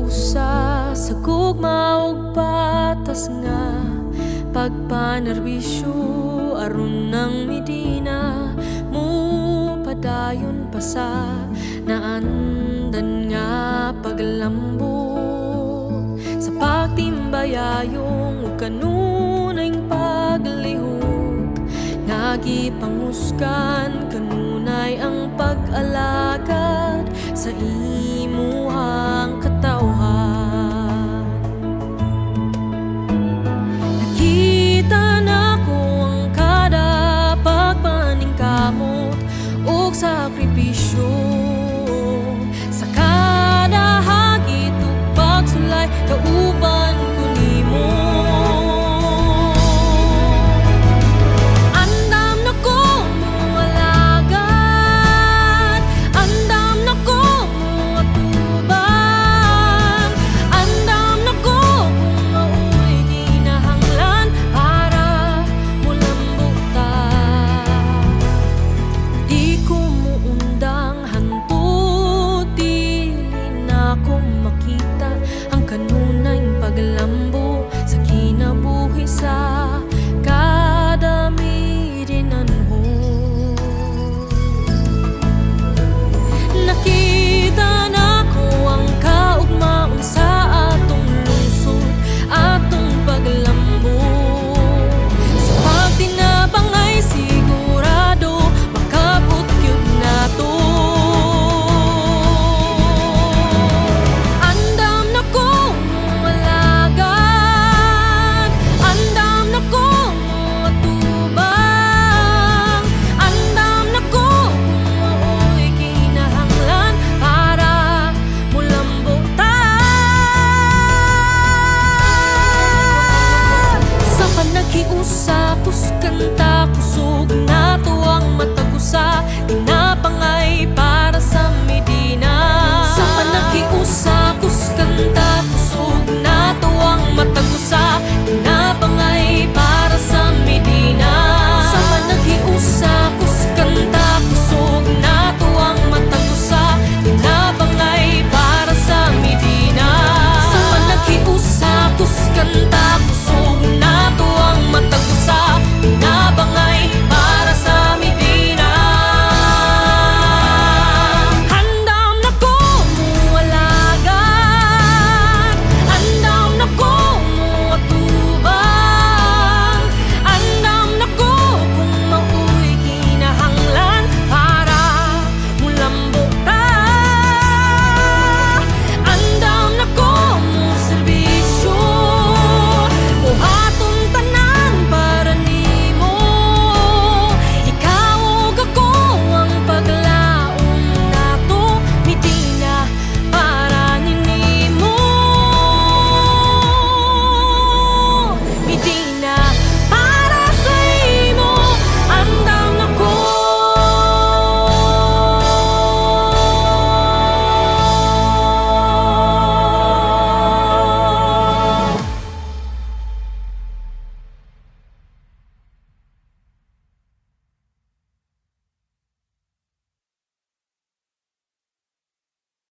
usa sa gugma ug patas nga pagpanerbisyo aron ng Medina mo padayon pa sa naandan nga paglambot sa pagtimbayayong ug kanunay paglihok nga gipanguskan kanunay ang pag-alagad sa imuhang katawhan. Nakita nako ang kada pagpaningkamot ug sakripisyo sa kada hagit ug pagsulay kauban ko nimo. Kusog nato ang matagusa, tinapangay pa